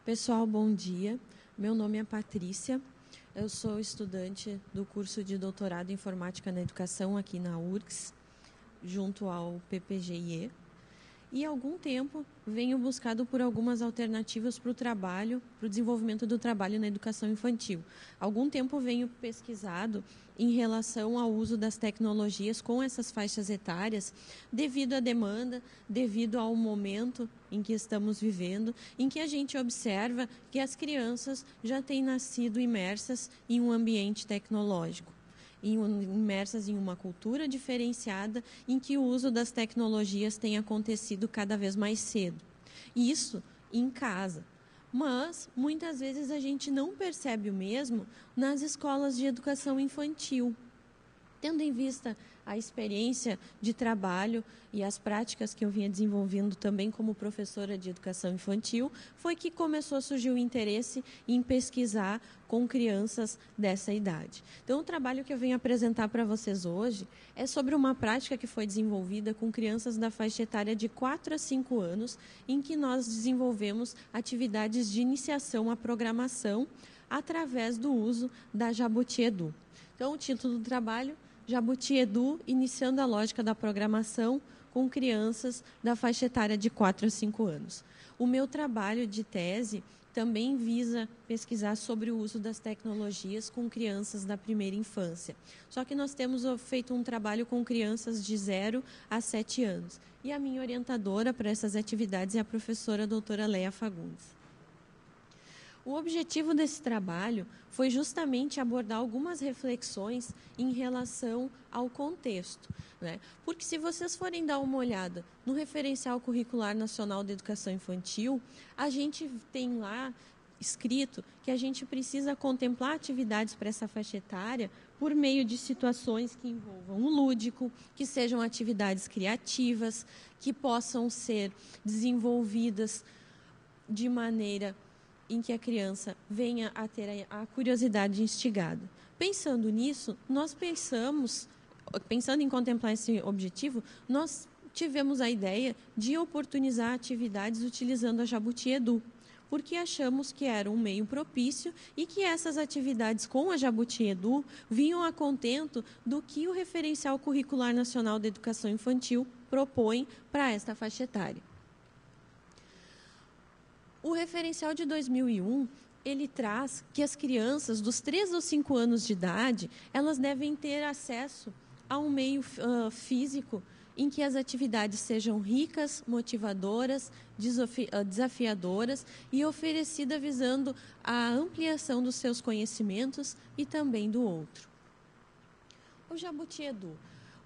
Pessoal, bom dia. Meu nome é Patrícia. Eu sou estudante do curso de doutorado em Informática na Educação aqui na URGS, junto ao PPGIE. E há algum tempo venho buscado por algumas alternativas para o trabalho, para o desenvolvimento do trabalho na educação infantil. Há algum tempo venho pesquisado em relação ao uso das tecnologias com essas faixas etárias, devido à demanda, devido ao momento em que estamos vivendo, em que a gente observa que as crianças já têm nascido imersas em um ambiente tecnológico, imersas em uma cultura diferenciada em que o uso das tecnologias tem acontecido cada vez mais cedo. Isso em casa. Mas, muitas vezes, a gente não percebe o mesmo nas escolas de educação infantil. Tendo em vista a experiência de trabalho e as práticas que eu vinha desenvolvendo também como professora de educação infantil, foi que começou a surgir o interesse em pesquisar com crianças dessa idade. Então, o trabalho que eu venho apresentar para vocês hoje é sobre uma prática que foi desenvolvida com crianças da faixa etária de 4 a 5 anos, em que nós desenvolvemos atividades de iniciação à programação através do uso da Jabuti Edu. Então, o título do trabalho: Jabuti Edu, iniciando a lógica da programação com crianças da faixa etária de 4 a 5 anos. O meu trabalho de tese também visa pesquisar sobre o uso das tecnologias com crianças da primeira infância. Só que nós temos feito um trabalho com crianças de 0 a 7 anos. E a minha orientadora para essas atividades é a professora doutora Leia Fagundes. O objetivo desse trabalho foi justamente abordar algumas reflexões em relação ao contexto, né? Porque se vocês forem dar uma olhada no Referencial Curricular Nacional de Educação Infantil, a gente tem lá escrito que a gente precisa contemplar atividades para essa faixa etária por meio de situações que envolvam o lúdico, que sejam atividades criativas, que possam ser desenvolvidas de maneira em que a criança venha a ter a curiosidade instigada. Pensando nisso, pensando em contemplar esse objetivo, nós tivemos a ideia de oportunizar atividades utilizando a Jabuti Edu, porque achamos que era um meio propício e que essas atividades com a Jabuti Edu vinham a contento do que o Referencial Curricular Nacional de Educação Infantil propõe para esta faixa etária. O referencial de 2001, ele traz que as crianças dos 3 aos 5 anos de idade, elas devem ter acesso a um meio físico em que as atividades sejam ricas, motivadoras, desafiadoras e oferecida visando a ampliação dos seus conhecimentos e também do outro. O Jabuti Edu.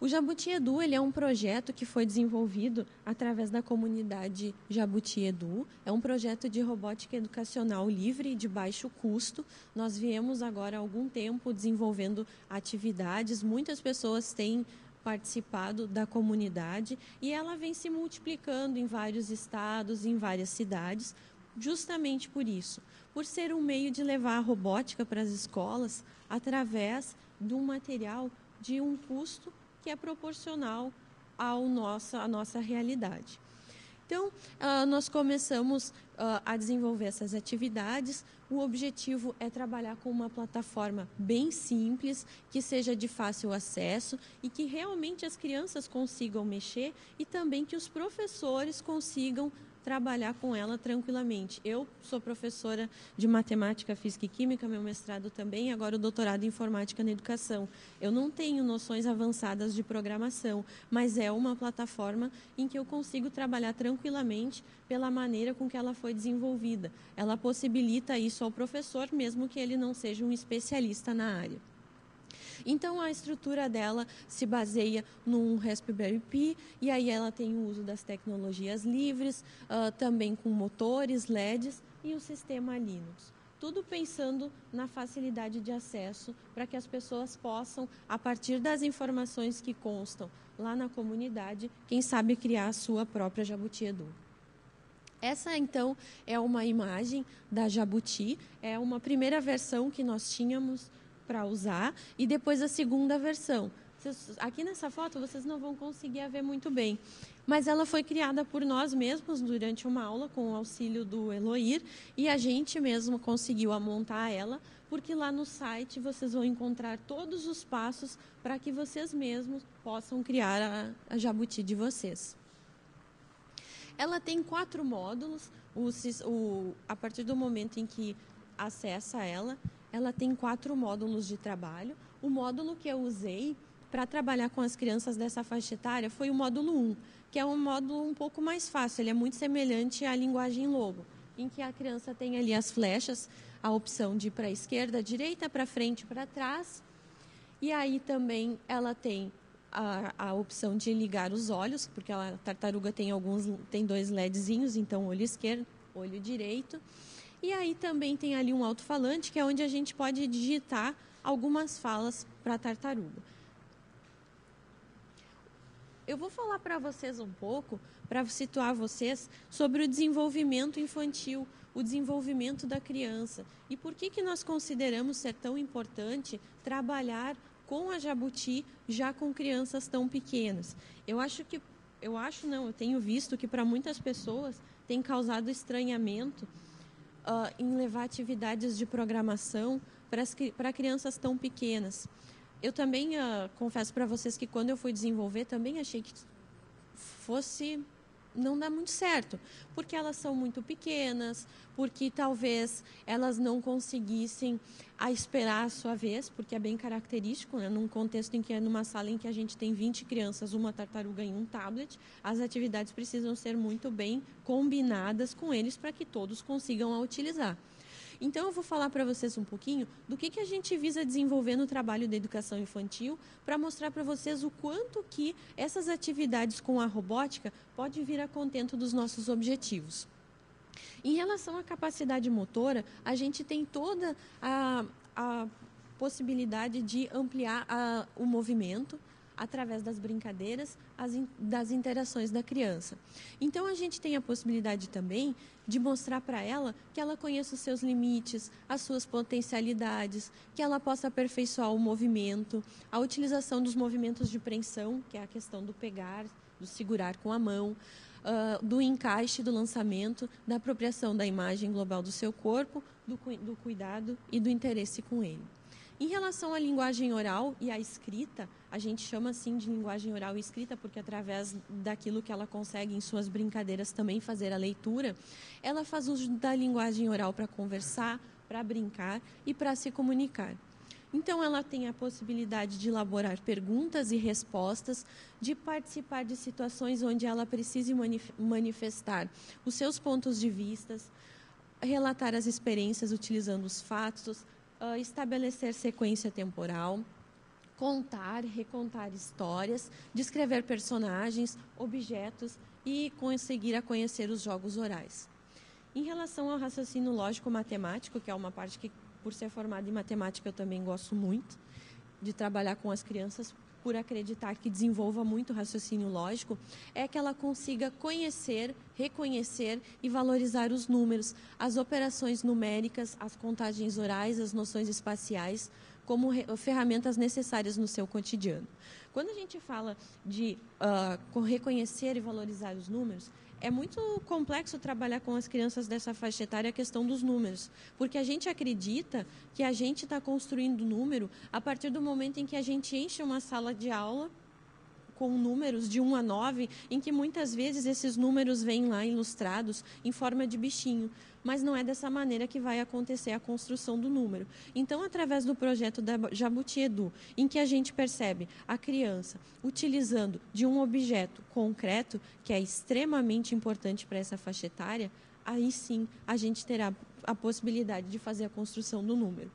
O Jabuti Edu, ele é um projeto que foi desenvolvido através da comunidade Jabuti Edu. É um projeto de robótica educacional livre e de baixo custo. Nós viemos agora há algum tempo desenvolvendo atividades. Muitas pessoas têm participado da comunidade e ela vem se multiplicando em vários estados, em várias cidades, justamente por isso, por ser um meio de levar a robótica para as escolas através de um material de um custo que é proporcional à nossa realidade. Então, nós começamos a desenvolver essas atividades. O objetivo é trabalhar com uma plataforma bem simples, que seja de fácil acesso e que realmente as crianças consigam mexer e também que os professores consigam trabalhar com ela tranquilamente. Eu sou professora de matemática, física e química, meu mestrado também, agora o doutorado em informática na educação. Eu não tenho noções avançadas de programação, mas é uma plataforma em que eu consigo trabalhar tranquilamente pela maneira com que ela foi desenvolvida. Ela possibilita isso ao professor, mesmo que ele não seja um especialista na área. Então, a estrutura dela se baseia num Raspberry Pi, e aí ela tem o uso das tecnologias livres, também com motores, LEDs e o sistema Linux. Tudo pensando na facilidade de acesso para que as pessoas possam, a partir das informações que constam lá na comunidade, quem sabe criar a sua própria Jabuti Edu. Essa, então, é uma imagem da Jabuti, é uma primeira versão que nós tínhamos para usar, e depois a segunda versão, Aqui nessa foto vocês não vão conseguir ver muito bem, mas ela foi criada por nós mesmos durante uma aula com o auxílio do Eloir, e a gente mesmo conseguiu montar ela, porque lá no site vocês vão encontrar todos os passos para que vocês mesmos possam criar a Jabuti de vocês. Ela tem 4 módulos, a partir do momento em que acessa ela tem 4 módulos de trabalho. O módulo que eu usei para trabalhar com as crianças dessa faixa etária foi o módulo 1, que é um módulo um pouco mais fácil, ele é muito semelhante à linguagem logo, em que a criança tem ali as flechas, a opção de ir para a esquerda, direita, para frente, para trás, e aí também ela tem a opção de ligar os olhos, porque a tartaruga tem 2 LEDzinhos, então olho esquerdo, olho direito, e aí também tem ali um alto-falante, que é onde a gente pode digitar algumas falas para a tartaruga. Eu vou falar para vocês um pouco, para situar vocês, sobre o desenvolvimento infantil, o desenvolvimento da criança. E por que nós consideramos ser tão importante trabalhar com a Jabuti já com crianças tão pequenas. Eu tenho visto que para muitas pessoas tem causado estranhamento em levar atividades de programação para crianças tão pequenas. Eu também confesso para vocês que quando eu fui desenvolver, também achei que fosse não dar muito certo, porque elas são muito pequenas, porque talvez elas não conseguissem esperar a sua vez, porque é bem característico, né? Num contexto em que é numa sala em que a gente tem 20 crianças, uma tartaruga e um tablet, as atividades precisam ser muito bem combinadas com eles para que todos consigam a utilizar. Então, eu vou falar para vocês um pouquinho do que a gente visa desenvolver no trabalho da educação infantil, para mostrar para vocês o quanto que essas atividades com a robótica pode vir a contento dos nossos objetivos. Em relação à capacidade motora, a gente tem toda a possibilidade de ampliar o movimento através das brincadeiras, das interações da criança. Então, a gente tem a possibilidade também de mostrar para ela que ela conheça os seus limites, as suas potencialidades, que ela possa aperfeiçoar o movimento, a utilização dos movimentos de preensão, que é a questão do pegar, do segurar com a mão, do encaixe, do lançamento, da apropriação da imagem global do seu corpo, do cuidado e do interesse com ele. Em relação à linguagem oral e à escrita, a gente chama assim de linguagem oral e escrita porque através daquilo que ela consegue em suas brincadeiras também fazer a leitura, ela faz uso da linguagem oral para conversar, para brincar e para se comunicar. Então, ela tem a possibilidade de elaborar perguntas e respostas, de participar de situações onde ela precise manifestar os seus pontos de vista, relatar as experiências utilizando os fatos, estabelecer sequência temporal, contar, recontar histórias, descrever personagens, objetos e conseguir a conhecer os jogos orais. Em relação ao raciocínio lógico-matemático, que é uma parte que, por ser formada em matemática, eu também gosto muito de trabalhar com as crianças, por acreditar que desenvolva muito o raciocínio lógico, é que ela consiga conhecer, reconhecer e valorizar os números, as operações numéricas, as contagens orais, as noções espaciais, como ferramentas necessárias no seu cotidiano. Quando a gente fala de reconhecer e valorizar os números, é muito complexo trabalhar com as crianças dessa faixa etária a questão dos números, porque a gente acredita que a gente está construindo número a partir do momento em que a gente enche uma sala de aula com números de 1 a 9, em que muitas vezes esses números vêm lá ilustrados em forma de bichinho, mas não é dessa maneira que vai acontecer a construção do número. Então, através do projeto da Jabuti Edu, em que a gente percebe a criança utilizando de um objeto concreto, que é extremamente importante para essa faixa etária, aí sim a gente terá a possibilidade de fazer a construção do número.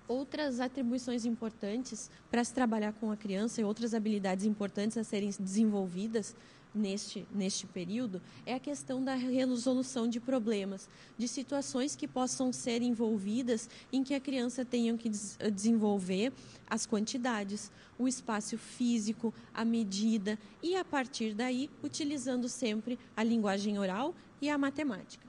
Outras atribuições importantes para se trabalhar com a criança e outras habilidades importantes a serem desenvolvidas neste período é a questão da resolução de problemas, de situações que possam ser envolvidas em que a criança tenha que desenvolver as quantidades, o espaço físico, a medida e, a partir daí, utilizando sempre a linguagem oral e a matemática.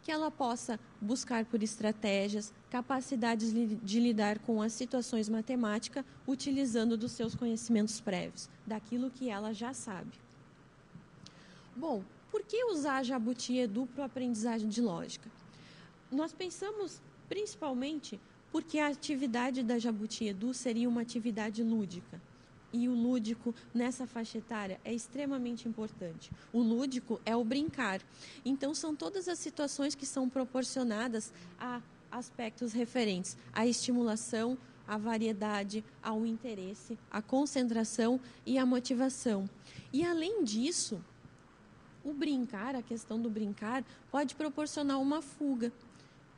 que ela possa buscar por estratégias, capacidades de lidar com as situações matemáticas, utilizando dos seus conhecimentos prévios, daquilo que ela já sabe. Bom, por que usar a Jabuti Edu para a aprendizagem de lógica? Nós pensamos principalmente porque a atividade da Jabuti Edu seria uma atividade lúdica. E o lúdico, nessa faixa etária, é extremamente importante. O lúdico é o brincar. Então, são todas as situações que são proporcionadas a aspectos referentes à estimulação, à variedade, ao interesse, à concentração e à motivação. E, além disso, o brincar, a questão do brincar, pode proporcionar uma fuga,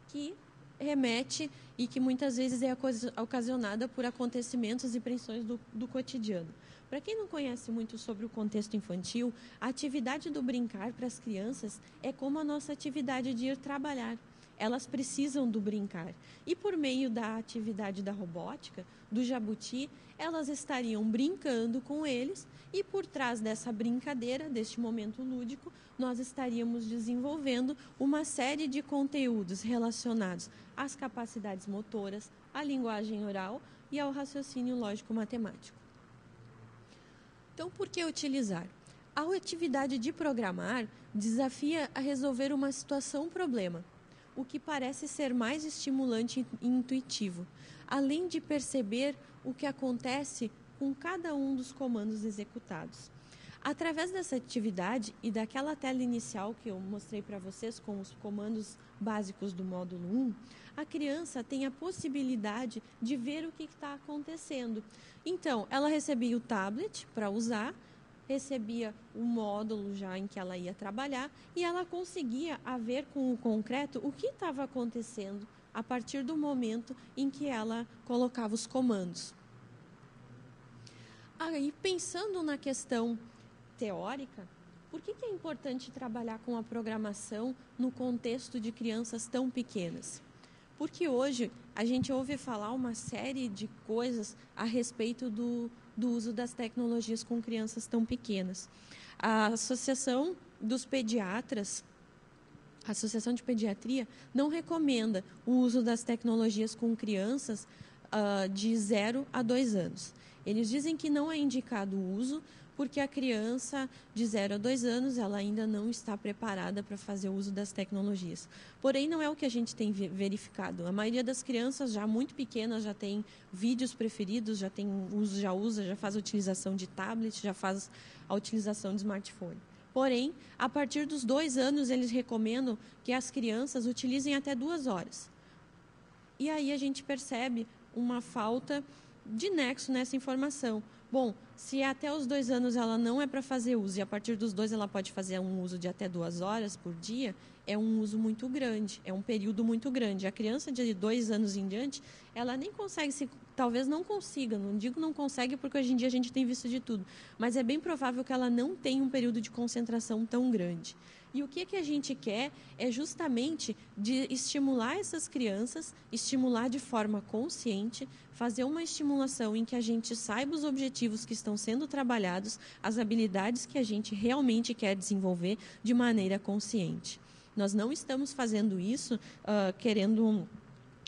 que remete e que muitas vezes é ocasionada por acontecimentos e pressões do cotidiano. Para quem não conhece muito sobre o contexto infantil, a atividade do brincar para as crianças é como a nossa atividade de ir trabalhar. Elas precisam do brincar. E por meio da atividade da robótica, do Jabuti, elas estariam brincando com eles e por trás dessa brincadeira, deste momento lúdico, nós estaríamos desenvolvendo uma série de conteúdos relacionados às capacidades motoras, à linguagem oral e ao raciocínio lógico-matemático. Então, por que utilizar? A atividade de programar desafia a resolver uma situação-problema, o que parece ser mais estimulante e intuitivo, além de perceber o que acontece com cada um dos comandos executados. Através dessa atividade e daquela tela inicial que eu mostrei para vocês com os comandos básicos do módulo 1, a criança tem a possibilidade de ver o que está acontecendo. Então, ela recebia o tablet para usar, recebia o módulo já em que ela ia trabalhar e ela conseguia ver com o concreto o que estava acontecendo a partir do momento em que ela colocava os comandos. Aí, pensando na questão teórica, por que é importante trabalhar com a programação no contexto de crianças tão pequenas? Porque hoje a gente ouve falar uma série de coisas a respeito do uso das tecnologias com crianças tão pequenas. A Associação dos Pediatras, a Associação de Pediatria, não recomenda o uso das tecnologias com crianças de 0 a 2 anos. Eles dizem que não é indicado o uso porque a criança de 0 a 2 anos ela ainda não está preparada para fazer o uso das tecnologias. Porém, não é o que a gente tem verificado. A maioria das crianças já muito pequenas já tem vídeos preferidos, já faz a utilização de tablet, já faz a utilização de smartphone. Porém, a partir dos 2 anos, eles recomendam que as crianças utilizem até 2 horas. E aí a gente percebe uma falta de nexo nessa informação. Bom, se até os 2 anos ela não é para fazer uso e a partir dos 2 ela pode fazer um uso de até 2 horas por dia, é um uso muito grande, é um período muito grande. A criança de 2 anos em diante, ela nem consegue, talvez não consiga, não digo não consegue porque hoje em dia a gente tem visto de tudo, mas é bem provável que ela não tenha um período de concentração tão grande. E o que a gente quer é justamente de estimular essas crianças, estimular de forma consciente, fazer uma estimulação em que a gente saiba os objetivos que estão sendo trabalhados, as habilidades que a gente realmente quer desenvolver de maneira consciente. Nós não estamos fazendo isso querendo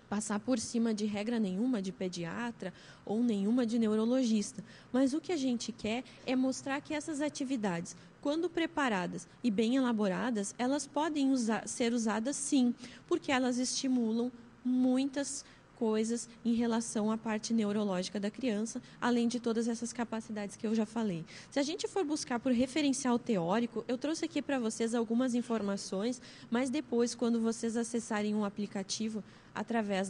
passar por cima de regra nenhuma de pediatra ou nenhuma de neurologista. Mas o que a gente quer é mostrar que essas atividades, quando preparadas e bem elaboradas, elas podem ser usadas sim, porque elas estimulam muitas coisas em relação à parte neurológica da criança, além de todas essas capacidades que eu já falei. Se a gente for buscar por referencial teórico, eu trouxe aqui para vocês algumas informações, mas depois, quando vocês acessarem um aplicativo, através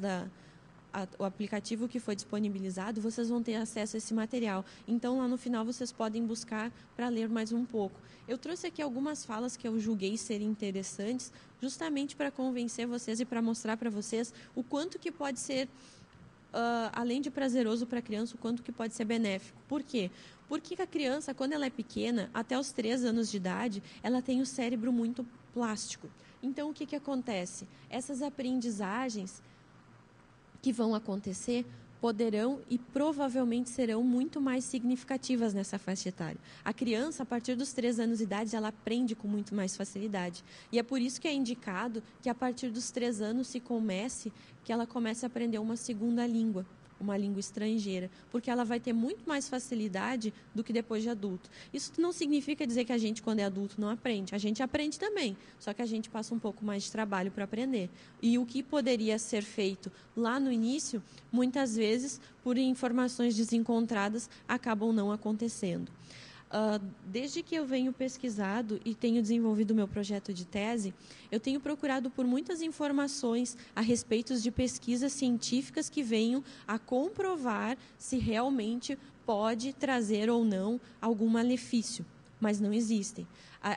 o aplicativo que foi disponibilizado, vocês vão ter acesso a esse material. Então, lá no final, vocês podem buscar para ler mais um pouco. Eu trouxe aqui algumas falas que eu julguei serem interessantes, justamente para convencer vocês e para mostrar para vocês o quanto que pode ser, além de prazeroso para a criança, o quanto que pode ser benéfico. Por quê? Porque a criança, quando ela é pequena, até os 3 anos de idade, ela tem o cérebro muito plástico. Então, o que acontece? Essas aprendizagens que vão acontecer poderão e provavelmente serão muito mais significativas nessa faixa etária. A criança, a partir dos 3 anos de idade, ela aprende com muito mais facilidade. E é por isso que é indicado que a partir dos 3 anos que ela comece a aprender uma segunda língua, uma língua estrangeira, porque ela vai ter muito mais facilidade do que depois de adulto. Isso não significa dizer que a gente, quando é adulto, não aprende. A gente aprende também, só que a gente passa um pouco mais de trabalho para aprender. E o que poderia ser feito lá no início, muitas vezes, por informações desencontradas, acabam não acontecendo. Desde que eu venho pesquisado e tenho desenvolvido o meu projeto de tese, eu tenho procurado por muitas informações a respeito de pesquisas científicas que venham a comprovar se realmente pode trazer ou não algum malefício, mas não existem.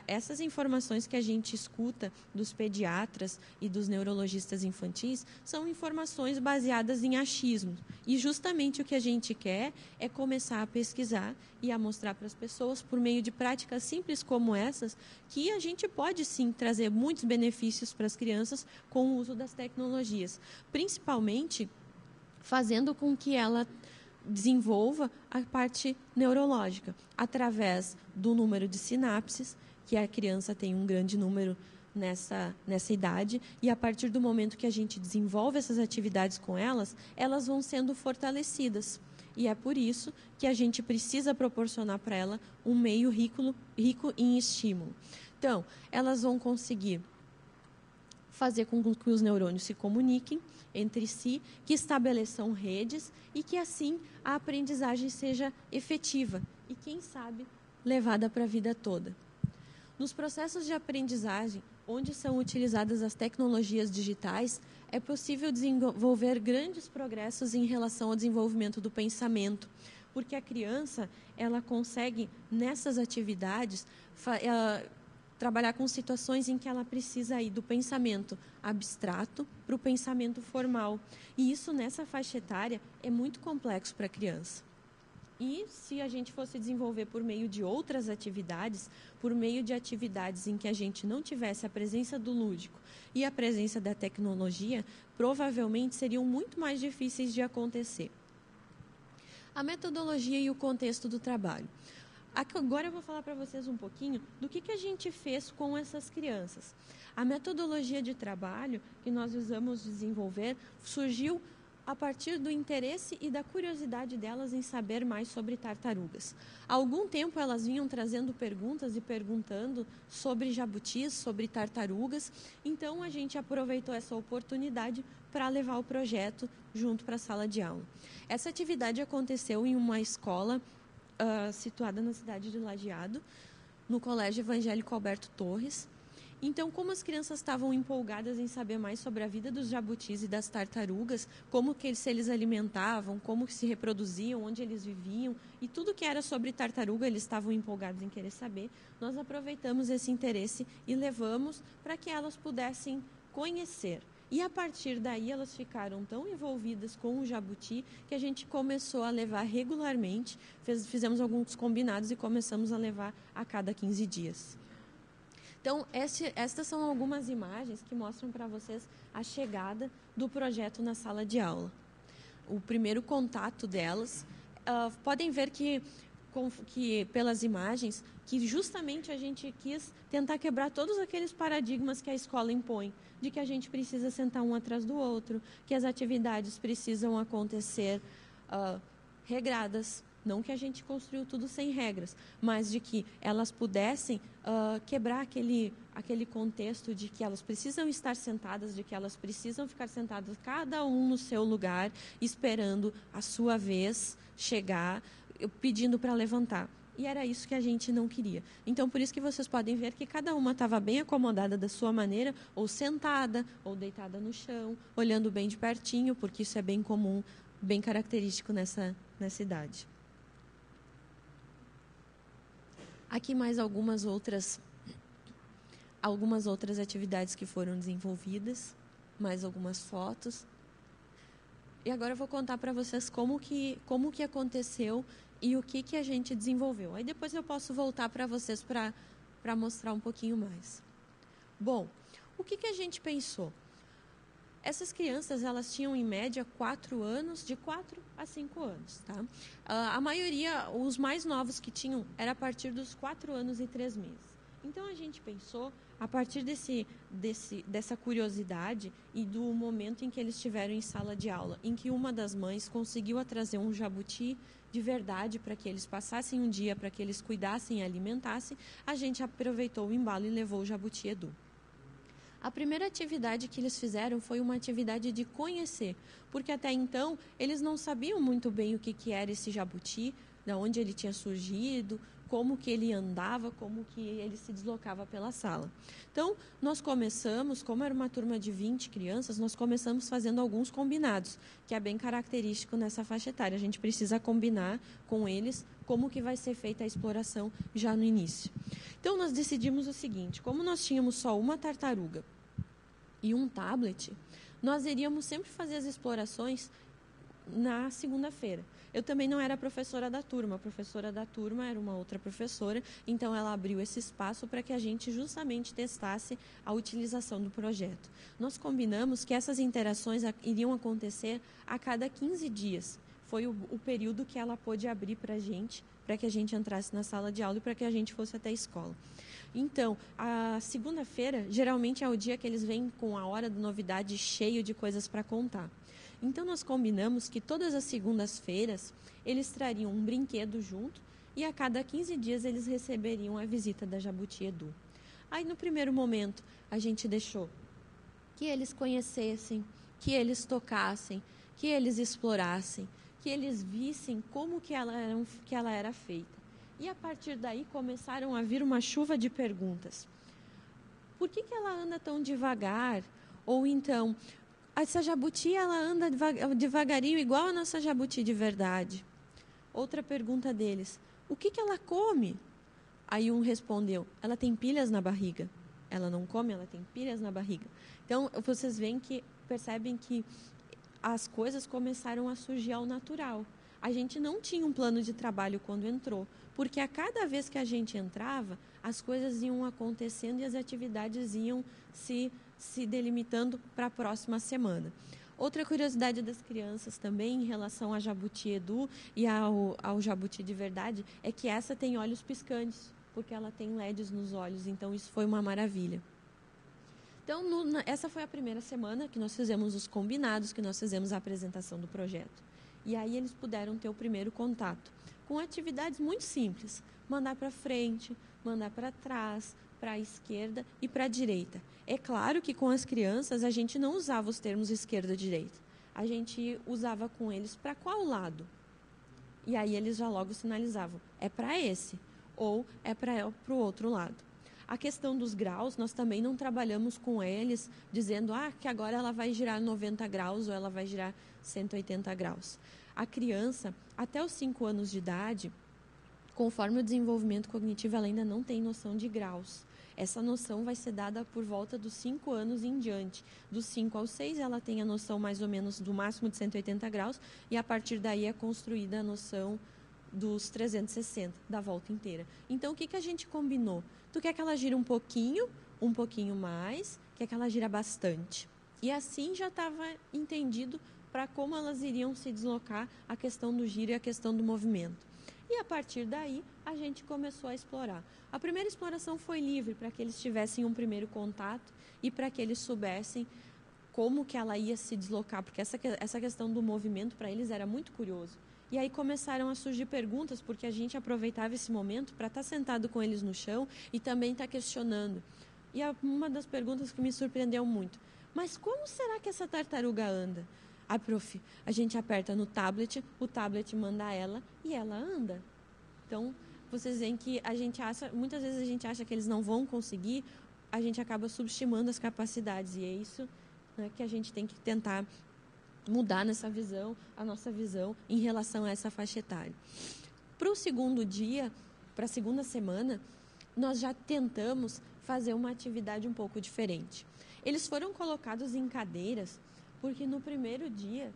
Essas informações que a gente escuta dos pediatras e dos neurologistas infantis são informações baseadas em achismos. E justamente o que a gente quer é começar a pesquisar e a mostrar para as pessoas, por meio de práticas simples como essas, que a gente pode sim trazer muitos benefícios para as crianças com o uso das tecnologias, principalmente fazendo com que ela desenvolva a parte neurológica, através do número de sinapses, que a criança tem um grande número nessa idade, e a partir do momento que a gente desenvolve essas atividades com elas, elas vão sendo fortalecidas. E é por isso que a gente precisa proporcionar para ela um meio rico em estímulo. Então, elas vão conseguir fazer com que os neurônios se comuniquem entre si, que estabeleçam redes e que, assim, a aprendizagem seja efetiva e, quem sabe, levada para a vida toda. Nos processos de aprendizagem, onde são utilizadas as tecnologias digitais, é possível desenvolver grandes progressos em relação ao desenvolvimento do pensamento, porque a criança ela consegue, nessas atividades, trabalhar com situações em que ela precisa ir do pensamento abstrato para o pensamento formal. E isso, nessa faixa etária, é muito complexo para a criança. E se a gente fosse desenvolver por meio de outras atividades, por meio de atividades em que a gente não tivesse a presença do lúdico e a presença da tecnologia, provavelmente seriam muito mais difíceis de acontecer. A metodologia e o contexto do trabalho. Agora eu vou falar para vocês um pouquinho do que a gente fez com essas crianças. A metodologia de trabalho que nós visamos desenvolver surgiu a partir do interesse e da curiosidade delas em saber mais sobre tartarugas. Há algum tempo elas vinham trazendo perguntas e perguntando sobre jabutis, sobre tartarugas, então a gente aproveitou essa oportunidade para levar o projeto junto para a sala de aula. Essa atividade aconteceu em uma escola situada na cidade de Lajeado, no Colégio Evangélico Alberto Torres. Então, como as crianças estavam empolgadas em saber mais sobre a vida dos jabutis e das tartarugas, como que se eles alimentavam, como que se reproduziam, onde eles viviam, e tudo que era sobre tartaruga eles estavam empolgados em querer saber, nós aproveitamos esse interesse e levamos para que elas pudessem conhecer. E a partir daí elas ficaram tão envolvidas com o jabuti que a gente começou a levar regularmente, fizemos alguns combinados e começamos a levar a cada 15 dias. Então, estas são algumas imagens que mostram para vocês a chegada do projeto na sala de aula. O primeiro contato delas, podem ver que pelas imagens, que justamente a gente quis tentar quebrar todos aqueles paradigmas que a escola impõe, de que a gente precisa sentar um atrás do outro, que as atividades precisam acontecer regradas, não que a gente construiu tudo sem regras, mas de que elas pudessem quebrar aquele contexto de que elas precisam estar sentadas, de que elas precisam ficar sentadas, cada um no seu lugar, esperando a sua vez chegar, pedindo para levantar. E era isso que a gente não queria. Então, por isso que vocês podem ver que cada uma estava bem acomodada da sua maneira, ou sentada, ou deitada no chão, olhando bem de pertinho, porque isso é bem comum, bem característico nessa idade. Aqui mais algumas outras atividades que foram desenvolvidas, mais algumas fotos. E agora eu vou contar para vocês como que aconteceu e o que a gente desenvolveu. Aí depois eu posso voltar para vocês para mostrar um pouquinho mais. Bom, o que a gente pensou? Essas crianças, elas tinham em média 4 anos, de 4 a 5 anos. Tá? A maioria, os mais novos que tinham, era a partir dos 4 anos e 3 meses. Então, a gente pensou, a partir dessa curiosidade e do momento em que eles estiveram em sala de aula, em que uma das mães conseguiu trazer um jabuti de verdade para que eles passassem um dia, para que eles cuidassem e alimentassem, a gente aproveitou o embalo e levou o Jabuti Edu. A primeira atividade que eles fizeram foi uma atividade de conhecer, porque até então eles não sabiam muito bem o que era esse jabuti, de onde ele tinha surgido, como que ele andava, como que ele se deslocava pela sala. Então, nós começamos, como era uma turma de 20 crianças, nós começamos fazendo alguns combinados, que é bem característico nessa faixa etária. A gente precisa combinar com eles como que vai ser feita a exploração já no início. Então, nós decidimos o seguinte, como nós tínhamos só uma tartaruga e um tablet, nós iríamos sempre fazer as explorações na segunda-feira. Eu também não era professora da turma, a professora da turma era uma outra professora, então ela abriu esse espaço para que a gente justamente testasse a utilização do projeto. Nós combinamos que essas interações iriam acontecer a cada 15 dias. Foi o período que ela pôde abrir para que a gente entrasse na sala de aula e para que a gente fosse até a escola. Então, a segunda-feira geralmente é o dia que eles vêm com a hora da novidade cheio de coisas para contar. Então, nós combinamos que todas as segundas-feiras eles trariam um brinquedo junto e a cada 15 dias eles receberiam a visita da Jabuti Edu. Aí, no primeiro momento, a gente deixou que eles conhecessem, que eles tocassem, que eles explorassem, que eles vissem como que ela era feita. E, a partir daí, começaram a vir uma chuva de perguntas. Por que ela anda tão devagar? Ou então, essa jabuti ela anda devagarinho igual a nossa jabuti de verdade. Outra pergunta deles, o que ela come? Aí um respondeu, ela tem pilhas na barriga. Ela não come, ela tem pilhas na barriga. Então, vocês percebem que as coisas começaram a surgir ao natural. A gente não tinha um plano de trabalho quando entrou, porque a cada vez que a gente entrava, as coisas iam acontecendo e as atividades iam se delimitando para a próxima semana. Outra curiosidade das crianças também em relação a Jabuti Edu e ao Jabuti de verdade é que essa tem olhos piscantes, porque ela tem LEDs nos olhos, então isso foi uma maravilha. Então, essa foi a primeira semana que nós fizemos os combinados, que nós fizemos a apresentação do projeto. E aí eles puderam ter o primeiro contato com atividades muito simples, mandar para frente, mandar para trás, para a esquerda e para a direita. É claro que com as crianças a gente não usava os termos esquerda e direita. A gente usava com eles para qual lado. E aí eles já logo sinalizavam, é para esse ou é para o outro lado. A questão dos graus, nós também não trabalhamos com eles dizendo que agora ela vai girar 90 graus ou ela vai girar 180 graus. A criança, até os 5 anos de idade, conforme o desenvolvimento cognitivo, ela ainda não tem noção de graus. Essa noção vai ser dada por volta dos 5 anos em diante. Dos 5 aos 6, ela tem a noção mais ou menos do máximo de 180 graus e a partir daí é construída a noção dos 360, da volta inteira. Então, o que a gente combinou? Tu quer que ela gira um pouquinho mais, quer que ela gira bastante. E assim já estava entendido para como elas iriam se deslocar, a questão do giro e a questão do movimento. E a partir daí, a gente começou a explorar. A primeira exploração foi livre, para que eles tivessem um primeiro contato e para que eles soubessem como que ela ia se deslocar, porque essa questão do movimento para eles era muito curioso. E aí começaram a surgir perguntas, porque a gente aproveitava esse momento para estar sentado com eles no chão e também estar questionando. E uma das perguntas que me surpreendeu muito, mas como será que essa tartaruga anda? Prof, a gente aperta no tablet, o tablet manda ela e ela anda. Então, vocês veem que muitas vezes a gente acha que eles não vão conseguir, a gente acaba subestimando as capacidades e é isso, né, que a gente tem que tentar mudar nessa visão, a nossa visão em relação a essa faixa etária. Para o segundo dia, para a segunda semana, nós já tentamos fazer uma atividade um pouco diferente. Eles foram colocados em cadeiras, porque no primeiro dia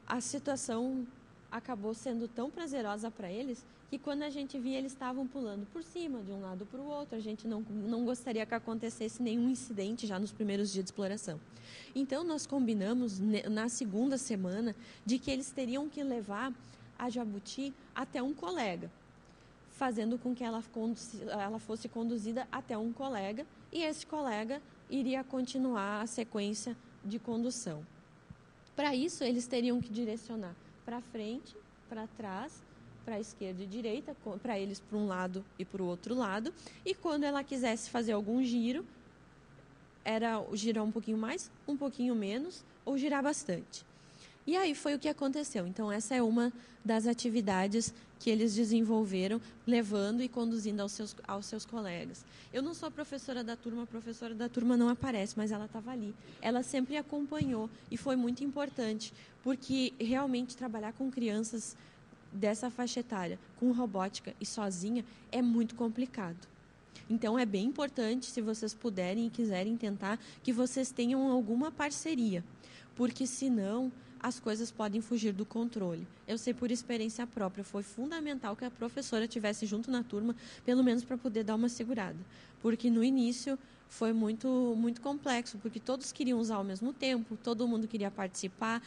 a situação acabou sendo tão prazerosa para eles que e quando a gente via, eles estavam pulando por cima, de um lado para o outro. A gente não gostaria que acontecesse nenhum incidente já nos primeiros dias de exploração. Então, nós combinamos, na segunda semana, de que eles teriam que levar a jabuti até um colega, fazendo com que ela fosse conduzida até um colega, e esse colega iria continuar a sequência de condução. Para isso, eles teriam que direcionar para frente, para trás, para a esquerda e direita, para eles para um lado e para o outro lado, e quando ela quisesse fazer algum giro, era girar um pouquinho mais, um pouquinho menos, ou girar bastante. E aí foi o que aconteceu. Então, essa é uma das atividades que eles desenvolveram, levando e conduzindo aos seus colegas. Eu não sou a professora da turma não aparece, mas ela estava ali. Ela sempre acompanhou e foi muito importante, porque realmente trabalhar com crianças dessa faixa etária, com robótica e sozinha, é muito complicado. Então, é bem importante, se vocês puderem e quiserem tentar, que vocês tenham alguma parceria, porque senão as coisas podem fugir do controle. Eu sei por experiência própria, foi fundamental que a professora estivesse junto na turma, pelo menos para poder dar uma segurada, porque no início foi muito complexo, porque todos queriam usar ao mesmo tempo, todo mundo queria participar,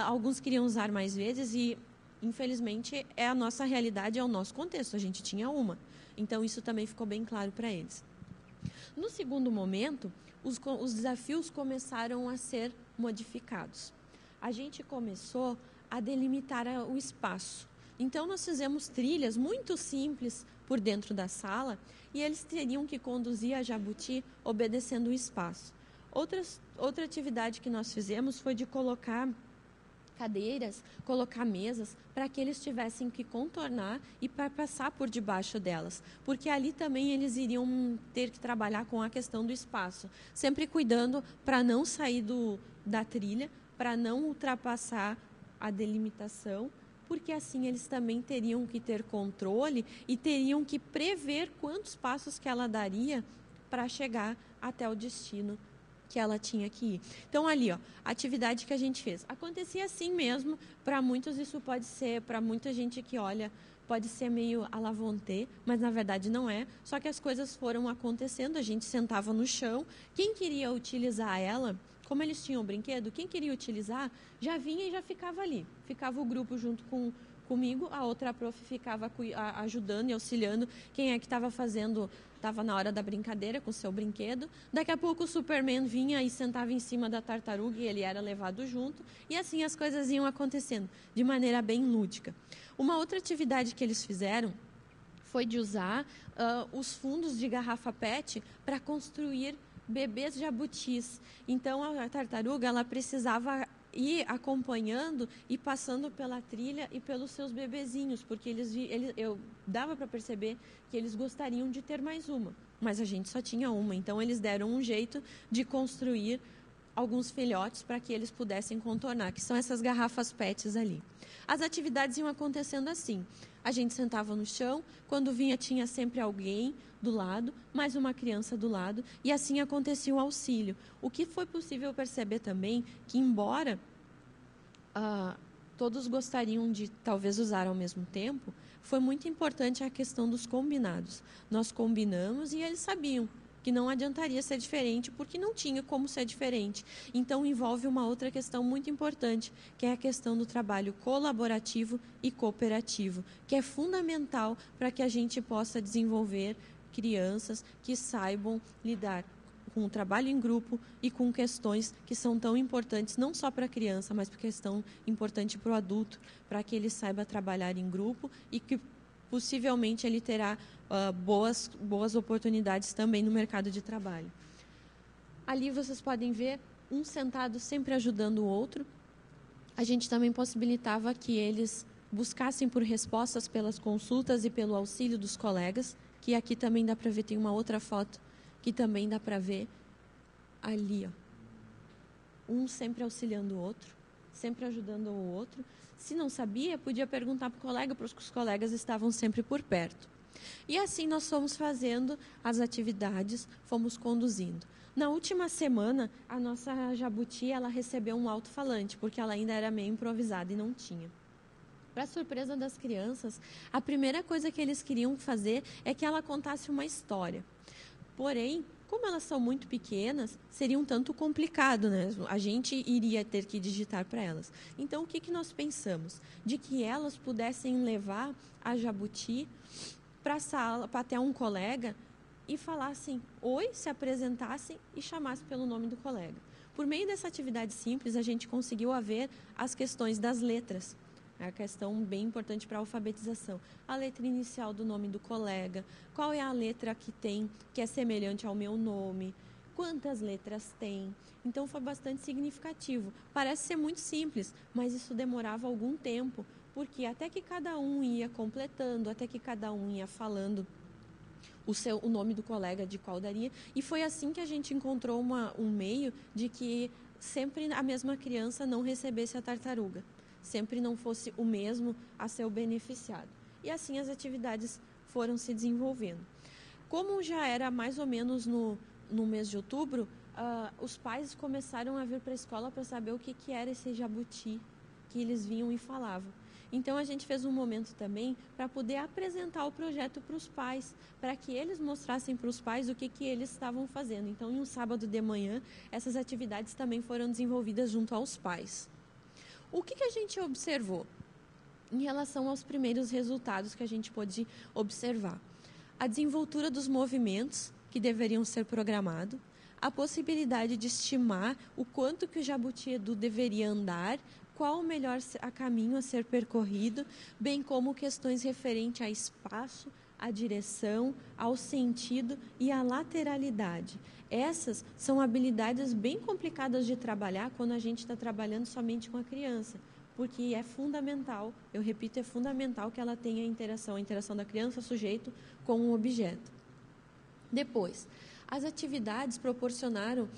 alguns queriam usar mais vezes e, infelizmente, é a nossa realidade, é o nosso contexto, a gente tinha uma. Então, isso também ficou bem claro para eles. No segundo momento, os desafios começaram a ser modificados. A gente começou a delimitar o espaço. Então, nós fizemos trilhas muito simples por dentro da sala e eles teriam que conduzir a jabuti obedecendo o espaço. Outra atividade que nós fizemos foi de colocar cadeiras, colocar mesas para que eles tivessem que contornar e para passar por debaixo delas, porque ali também eles iriam ter que trabalhar com a questão do espaço, sempre cuidando para não sair da trilha, para não ultrapassar a delimitação, porque assim eles também teriam que ter controle e teriam que prever quantos passos que ela daria para chegar até o destino que ela tinha que ir. Então, ali, a atividade que a gente fez. Acontecia assim mesmo, para muitos isso pode ser, para muita gente que olha, pode ser meio à la vontade, mas na verdade não é. Só que as coisas foram acontecendo, a gente sentava no chão, quem queria utilizar ela, como eles tinham o brinquedo, quem queria utilizar, já vinha e já ficava ali. Ficava o grupo junto comigo, a outra prof ficava ajudando e auxiliando quem é que estava na hora da brincadeira com o seu brinquedo. Daqui a pouco o Superman vinha e sentava em cima da tartaruga e ele era levado junto. E assim as coisas iam acontecendo, de maneira bem lúdica. Uma outra atividade que eles fizeram foi de usar os fundos de garrafa PET para construir bebês jabutis. Então, a tartaruga ela precisava ir acompanhando e passando pela trilha e pelos seus bebezinhos, porque eu dava para perceber que eles gostariam de ter mais uma, mas a gente só tinha uma, então eles deram um jeito de construir alguns filhotes para que eles pudessem contornar, que são essas garrafas PETs ali. As atividades iam acontecendo assim, a gente sentava no chão, quando vinha tinha sempre alguém do lado, mais uma criança do lado, e assim acontecia o auxílio. O que foi possível perceber também, que embora todos gostariam de talvez usar ao mesmo tempo, foi muito importante a questão dos combinados. Nós combinamos e eles sabiam que não adiantaria ser diferente, porque não tinha como ser diferente. Então, envolve uma outra questão muito importante, que é a questão do trabalho colaborativo e cooperativo, que é fundamental para que a gente possa desenvolver crianças que saibam lidar com o trabalho em grupo e com questões que são tão importantes, não só para a criança, mas porque são importantes para o adulto, para que ele saiba trabalhar em grupo e que possivelmente ele terá boas oportunidades também no mercado de trabalho. Ali vocês podem ver um sentado sempre ajudando o outro. A gente também possibilitava que eles buscassem por respostas pelas consultas e pelo auxílio dos colegas, que aqui também dá para ver, tem uma outra foto que também dá para ver ali, um sempre auxiliando o outro, sempre ajudando o outro. Se não sabia, podia perguntar para o colega, porque os colegas estavam sempre por perto. E assim nós fomos fazendo as atividades, fomos conduzindo. Na última semana, a nossa jabuti ela recebeu um alto-falante, porque ela ainda era meio improvisada e não tinha. Para surpresa das crianças, a primeira coisa que eles queriam fazer é que ela contasse uma história. Porém, como elas são muito pequenas, seria um tanto complicado, né? A gente iria ter que digitar para elas. Então, o que nós pensamos? De que elas pudessem levar a Jabuti para a sala, para até um colega e falassem oi, se apresentassem e chamassem pelo nome do colega. Por meio dessa atividade simples, a gente conseguiu haver as questões das letras. É a questão bem importante para a alfabetização. A letra inicial do nome do colega, qual é a letra que é semelhante ao meu nome, quantas letras tem. Então, foi bastante significativo. Parece ser muito simples, mas isso demorava algum tempo, porque até que cada um ia completando, até que cada um ia falando o nome do colega de qual daria. E foi assim que a gente encontrou um meio de que sempre a mesma criança não recebesse a tartaruga. Sempre não fosse o mesmo a ser o beneficiado. E assim as atividades foram se desenvolvendo. Como já era mais ou menos no mês de outubro, os pais começaram a vir para a escola para saber o que era esse jabuti que eles vinham e falavam. Então, a gente fez um momento também para poder apresentar o projeto para os pais, para que eles mostrassem para os pais o que eles estavam fazendo. Então, em um sábado de manhã, essas atividades também foram desenvolvidas junto aos pais. O que a gente observou em relação aos primeiros resultados que a gente pôde observar? A desenvoltura dos movimentos que deveriam ser programados, a possibilidade de estimar o quanto que o Jabuti Edu deveria andar, qual o melhor caminho a ser percorrido, bem como questões referentes a espaço, à direção, ao sentido e à lateralidade. Essas são habilidades bem complicadas de trabalhar quando a gente está trabalhando somente com a criança, porque é fundamental, eu repito, é fundamental que ela tenha a interação da criança, sujeito, com um objeto. Depois, as atividades proporcionaram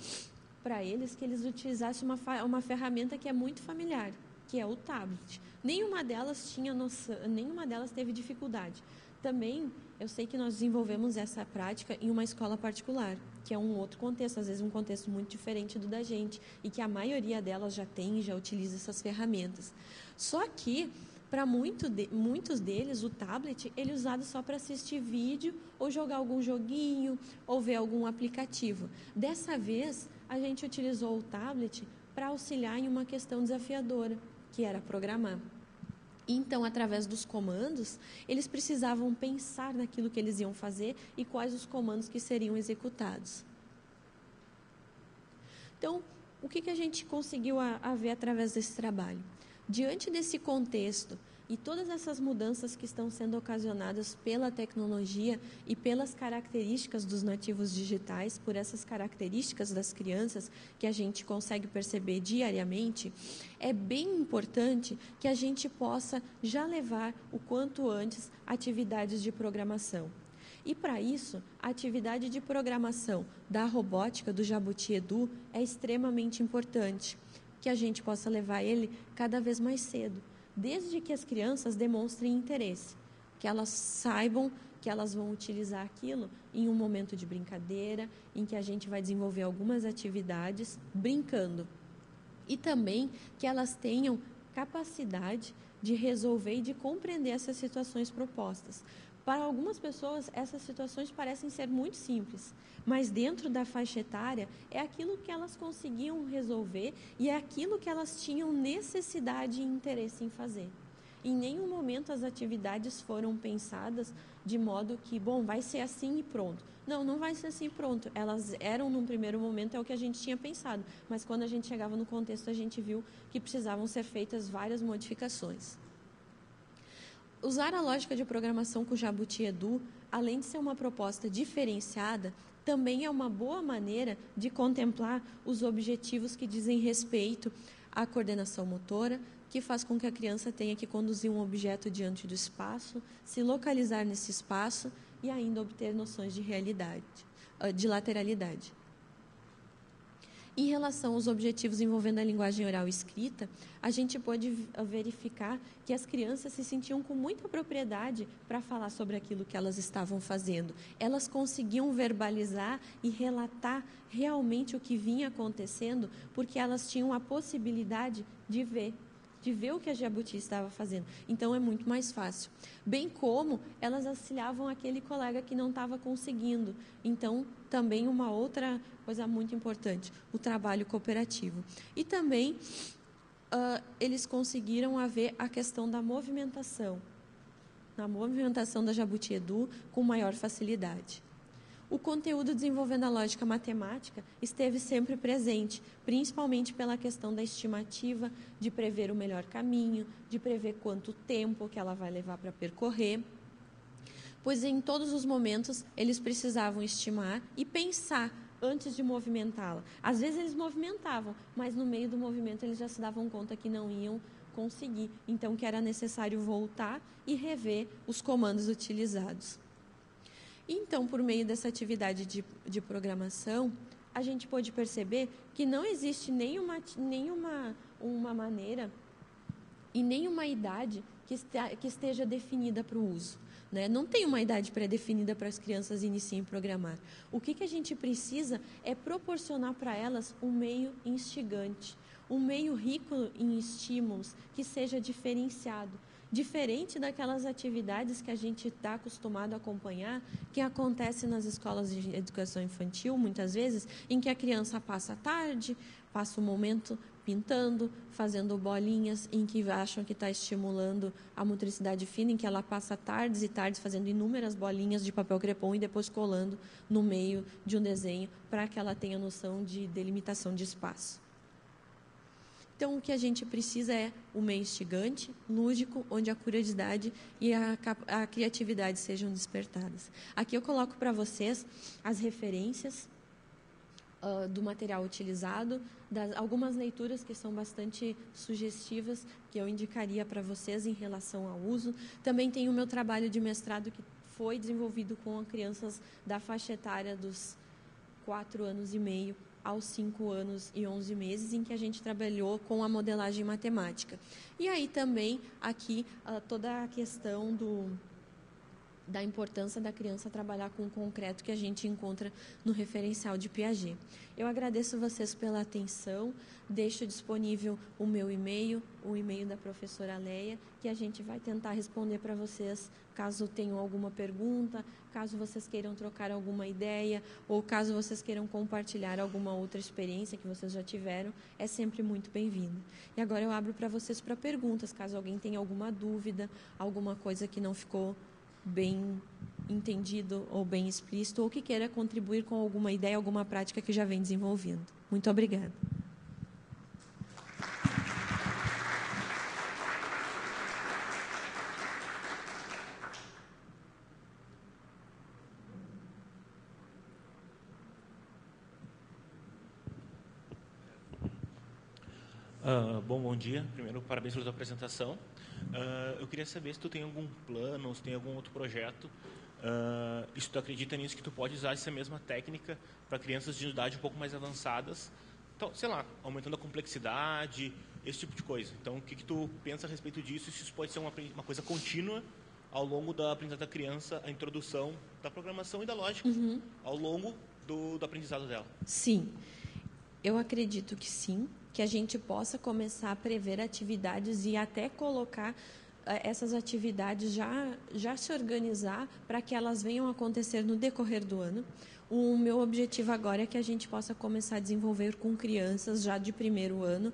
para eles que eles utilizassem uma ferramenta que é muito familiar, que é o tablet. Nenhuma delas tinha noção, nenhuma delas teve dificuldade. Também, eu sei que nós desenvolvemos essa prática em uma escola particular, que é um outro contexto, às vezes um contexto muito diferente do da gente, e que a maioria delas já tem e já utiliza essas ferramentas. Só que, para muitos deles, o tablet ele é usado só para assistir vídeo, ou jogar algum joguinho, ou ver algum aplicativo. Dessa vez, a gente utilizou o tablet para auxiliar em uma questão desafiadora, que era programar. Então, através dos comandos, eles precisavam pensar naquilo que eles iam fazer e quais os comandos que seriam executados. Então, o que a gente conseguiu ver através desse trabalho? Diante desse contexto e todas essas mudanças que estão sendo ocasionadas pela tecnologia e pelas características dos nativos digitais, por essas características das crianças que a gente consegue perceber diariamente, é bem importante que a gente possa já levar o quanto antes atividades de programação. E para isso, a atividade de programação da robótica do Jabuti Edu é extremamente importante, que a gente possa levar ele cada vez mais cedo, desde que as crianças demonstrem interesse, que elas saibam que elas vão utilizar aquilo em um momento de brincadeira, em que a gente vai desenvolver algumas atividades brincando. E também que elas tenham capacidade de resolver e de compreender essas situações propostas. Para algumas pessoas, essas situações parecem ser muito simples, mas dentro da faixa etária é aquilo que elas conseguiam resolver e é aquilo que elas tinham necessidade e interesse em fazer. Em nenhum momento as atividades foram pensadas de modo que, vai ser assim e pronto. Não vai ser assim e pronto. Elas eram, num primeiro momento, é o que a gente tinha pensado, mas quando a gente chegava no contexto, a gente viu que precisavam ser feitas várias modificações. Usar a lógica de programação com o Jabuti Edu, além de ser uma proposta diferenciada, também é uma boa maneira de contemplar os objetivos que dizem respeito à coordenação motora, que faz com que a criança tenha que conduzir um objeto diante do espaço, se localizar nesse espaço e ainda obter noções de lateralidade. Em relação aos objetivos envolvendo a linguagem oral e escrita, a gente pode verificar que as crianças se sentiam com muita propriedade para falar sobre aquilo que elas estavam fazendo. Elas conseguiam verbalizar e relatar realmente o que vinha acontecendo, porque elas tinham a possibilidade de ver. de ver o que a jabuti estava fazendo. Então, é muito mais fácil. Bem como elas auxiliavam aquele colega que não estava conseguindo. Então, também uma outra coisa muito importante, o trabalho cooperativo. E também, eles conseguiram haver a questão da movimentação. Na movimentação da Jabuti Edu com maior facilidade. O conteúdo desenvolvendo a lógica matemática esteve sempre presente, principalmente pela questão da estimativa, de prever o melhor caminho, de prever quanto tempo que ela vai levar para percorrer, pois em todos os momentos eles precisavam estimar e pensar antes de movimentá-la. Às vezes eles movimentavam, mas no meio do movimento eles já se davam conta que não iam conseguir, então que era necessário voltar e rever os comandos utilizados. Então, por meio dessa atividade de programação, a gente pôde perceber que não existe nenhuma maneira e nenhuma idade que esteja definida para o uso. Né? Não tem uma idade pré-definida para as crianças iniciarem a programar. O que a gente precisa é proporcionar para elas um meio instigante, um meio rico em estímulos, que seja diferenciado. Diferente daquelas atividades que a gente está acostumado a acompanhar, que acontecem nas escolas de educação infantil, muitas vezes, em que a criança passa a tarde, passa o momento pintando, fazendo bolinhas, em que acham que está estimulando a motricidade fina, em que ela passa tardes e tardes fazendo inúmeras bolinhas de papel crepom e depois colando no meio de um desenho para que ela tenha noção de delimitação de espaço. Então, o que a gente precisa é um meio instigante, lúdico, onde a curiosidade e a criatividade sejam despertadas. Aqui eu coloco para vocês as referências do material utilizado, algumas leituras que são bastante sugestivas, que eu indicaria para vocês em relação ao uso. Também tem o meu trabalho de mestrado, que foi desenvolvido com crianças da faixa etária dos 4 anos e meio aos 5 anos e 11 meses, em que a gente trabalhou com a modelagem matemática. E aí também, aqui, toda a questão da importância da criança trabalhar com o concreto que a gente encontra no referencial de Piaget. Eu agradeço vocês pela atenção, deixo disponível o meu e-mail, o e-mail da professora Leia, que a gente vai tentar responder para vocês, caso tenham alguma pergunta, caso vocês queiram trocar alguma ideia, ou caso vocês queiram compartilhar alguma outra experiência que vocês já tiveram, é sempre muito bem-vindo. E agora eu abro para vocês para perguntas, caso alguém tenha alguma dúvida, alguma coisa que não ficou bem entendido ou bem explícito, ou que queira contribuir com alguma ideia, alguma prática que já vem desenvolvendo. Muito obrigada. Bom dia. Primeiro, parabéns pela tua apresentação. Eu queria saber se tu tem algum plano, se tem algum outro projeto, e se tu acredita nisso, que tu pode usar essa mesma técnica para crianças de idade um pouco mais avançadas, então, sei lá, aumentando a complexidade, esse tipo de coisa. Então, o que tu pensa a respeito disso, e se isso pode ser uma coisa contínua ao longo da aprendizagem da criança, a introdução da programação e da lógica ao longo do aprendizado dela? Sim, eu acredito que sim, que a gente possa começar a prever atividades e até colocar essas atividades, já se organizar para que elas venham a acontecer no decorrer do ano. O meu objetivo agora é que a gente possa começar a desenvolver com crianças já de primeiro ano,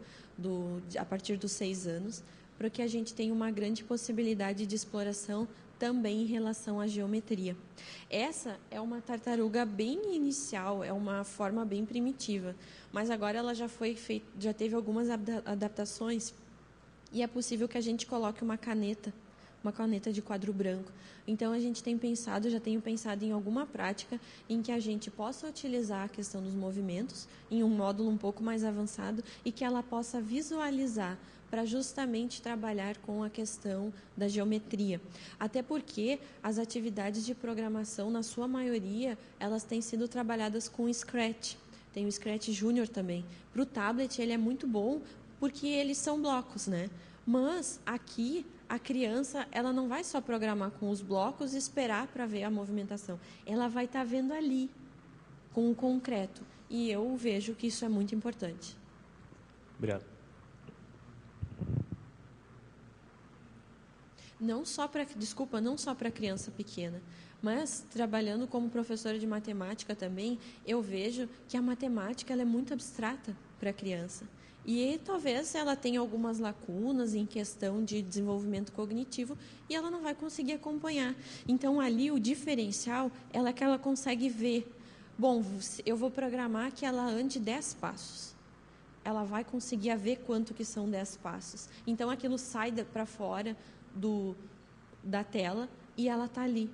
a partir dos 6 anos, para que a gente tenha uma grande possibilidade de exploração também em relação à geometria. Essa é uma tartaruga bem inicial, é uma forma bem primitiva, mas agora ela já teve algumas adaptações, e é possível que a gente coloque uma caneta de quadro branco. Então, a gente já tenho pensado em alguma prática em que a gente possa utilizar a questão dos movimentos em um módulo um pouco mais avançado e que ela possa visualizar para justamente trabalhar com a questão da geometria. Até porque as atividades de programação, na sua maioria, elas têm sido trabalhadas com Scratch. Tem o Scratch Junior também. Para o tablet, ele é muito bom porque eles são blocos, né? Mas aqui a criança, ela não vai só programar com os blocos e esperar para ver a movimentação. Ela vai estar vendo ali, com o concreto. E eu vejo que isso é muito importante. Obrigado. não só para criança pequena, mas trabalhando como professora de matemática também, eu vejo que a matemática ela é muito abstrata para a criança. E talvez ela tenha algumas lacunas em questão de desenvolvimento cognitivo e ela não vai conseguir acompanhar. Então, ali, o diferencial é que ela consegue ver. Bom, eu vou programar que ela ande 10 passos. Ela vai conseguir ver quanto que são 10 passos. Então, aquilo sai para fora da tela e ela está ali.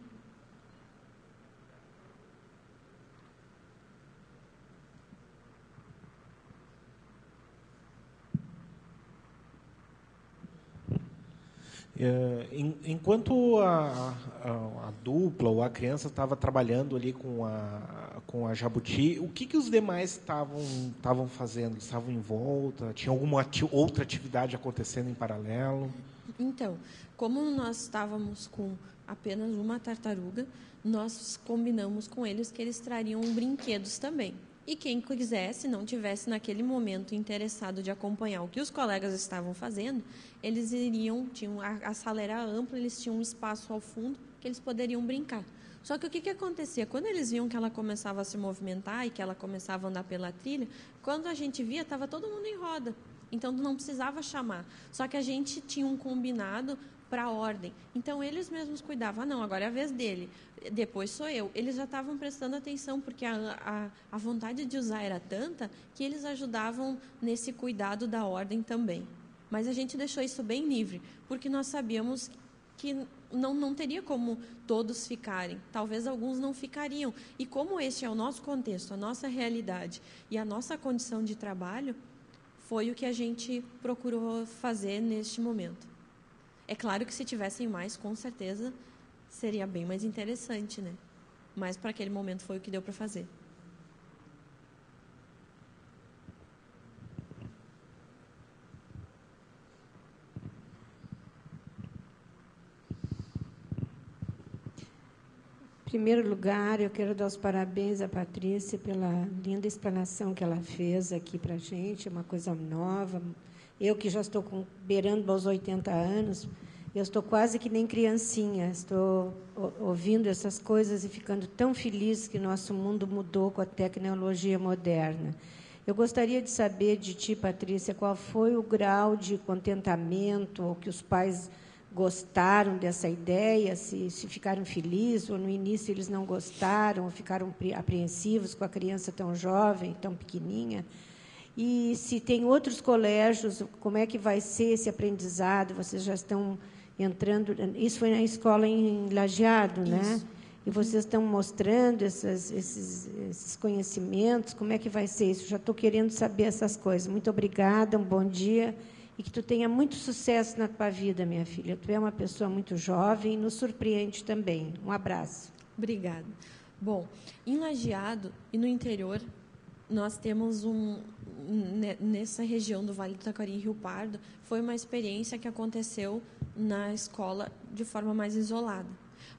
Enquanto a dupla ou a criança estava trabalhando ali com a Jabuti, o que os demais estavam fazendo? Estavam em volta? Tinha alguma outra atividade acontecendo em paralelo? Então, como nós estávamos com apenas uma tartaruga, nós combinamos com eles que eles trariam brinquedos também. E quem quisesse, não tivesse naquele momento interessado de acompanhar o que os colegas estavam fazendo, eles a sala era ampla, eles tinham um espaço ao fundo que eles poderiam brincar. Só que o que acontecia? Quando eles viam que ela começava a se movimentar e que ela começava a andar pela trilha, quando a gente via, estava todo mundo em roda. Então, não precisava chamar. Só que a gente tinha um combinado para a ordem. Então, eles mesmos cuidavam. Não, agora é a vez dele. Depois sou eu. Eles já estavam prestando atenção, porque a vontade de usar era tanta que eles ajudavam nesse cuidado da ordem também. Mas a gente deixou isso bem livre, porque nós sabíamos que não teria como todos ficarem. Talvez alguns não ficariam. E como este é o nosso contexto, a nossa realidade e a nossa condição de trabalho, foi o que a gente procurou fazer neste momento. É claro que se tivessem mais, com certeza, seria bem mais interessante, né? Mas para aquele momento foi o que deu para fazer. Em primeiro lugar, eu quero dar os parabéns à Patrícia pela linda explanação que ela fez aqui para a gente, é uma coisa nova. Eu que já estou beirando aos 80 anos, eu estou quase que nem criancinha, estou ouvindo essas coisas e ficando tão feliz que nosso mundo mudou com a tecnologia moderna. Eu gostaria de saber de ti, Patrícia, qual foi o grau de contentamento, ou que os pais gostaram dessa ideia, se ficaram felizes, ou no início eles não gostaram, ou ficaram apreensivos com a criança tão jovem, tão pequenininha. E se tem outros colégios, como é que vai ser esse aprendizado? Vocês já estão entrando... Isso foi na escola em Lajeado, né? E vocês estão mostrando esses conhecimentos, como é que vai ser isso? Já estou querendo saber essas coisas. Muito obrigada, um bom dia, e que tu tenha muito sucesso na tua vida, minha filha. Tu é uma pessoa muito jovem e nos surpreende também. Um abraço. Obrigada. Bom, em Lajeado e no interior, nós temos nessa região do Vale do Taquari e Rio Pardo, foi uma experiência que aconteceu na escola de forma mais isolada.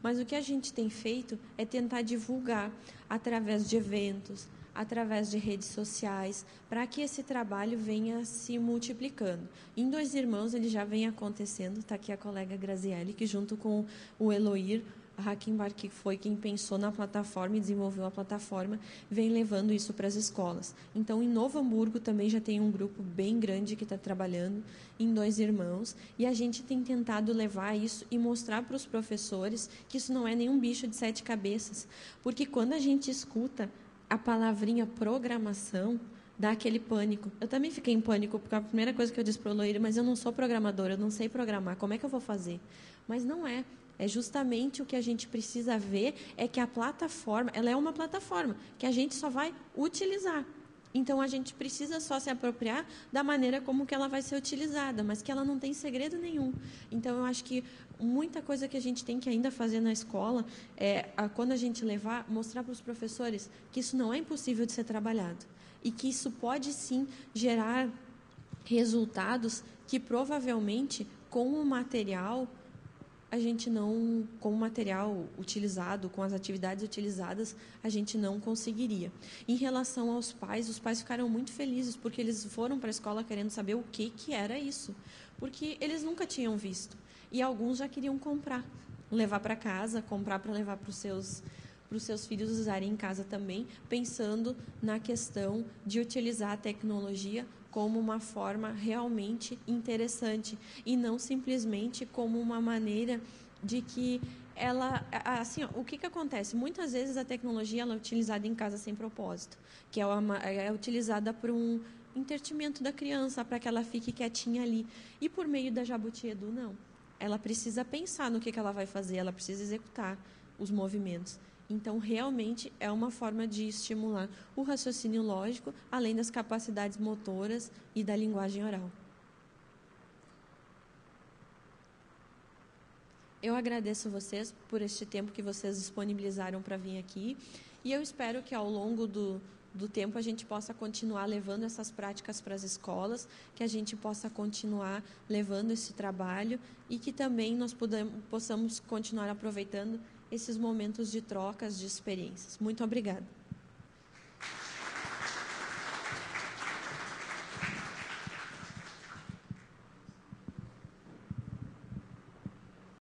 Mas o que a gente tem feito é tentar divulgar através de eventos, através de redes sociais, para que esse trabalho venha se multiplicando. Em Dois Irmãos, ele já vem acontecendo, está aqui a colega Graziele, que junto com o Eloir Hackenbach, que foi quem pensou na plataforma e desenvolveu a plataforma, vem levando isso para as escolas. Então, em Novo Hamburgo também já tem um grupo bem grande que está trabalhando em Dois Irmãos, e a gente tem tentado levar isso e mostrar para os professores que isso não é nenhum bicho de 7 cabeças, porque quando a gente escuta a palavrinha programação, dá aquele pânico. Eu também fiquei em pânico, porque a primeira coisa que eu disse para o Loíra, mas eu não sou programadora, eu não sei programar, como é que eu vou fazer? Mas não é. É justamente o que a gente precisa ver, é que a plataforma, ela é uma plataforma que a gente só vai utilizar. Então, a gente precisa só se apropriar da maneira como que ela vai ser utilizada, mas que ela não tem segredo nenhum. Então, eu acho que muita coisa que a gente tem que ainda fazer na escola é, quando a gente levar, mostrar para os professores que isso não é impossível de ser trabalhado e que isso pode, sim, gerar resultados que, provavelmente, com o material... a gente não, com o material utilizado, com as atividades utilizadas, a gente não conseguiria. Em relação aos pais, os pais ficaram muito felizes, porque eles foram para a escola querendo saber o que era isso, porque eles nunca tinham visto. e alguns já queriam comprar, levar para casa, comprar para levar para os seus filhos usarem em casa também, pensando na questão de utilizar a tecnologia como uma forma realmente interessante e não simplesmente como uma maneira de que ela, assim, o que acontece? Muitas vezes a tecnologia ela é utilizada em casa sem propósito, que é utilizada por um entretenimento da criança, para que ela fique quietinha ali. E por meio da Jabuti Edu, não. Ela precisa pensar no que ela vai fazer, ela precisa executar os movimentos. Então, realmente, é uma forma de estimular o raciocínio lógico, além das capacidades motoras e da linguagem oral. Eu agradeço vocês por este tempo que vocês disponibilizaram para vir aqui e eu espero que ao longo do tempo a gente possa continuar levando essas práticas para as escolas, que a gente possa continuar levando esse trabalho e que também nós possamos continuar aproveitando esses momentos de trocas de experiências. Muito obrigada.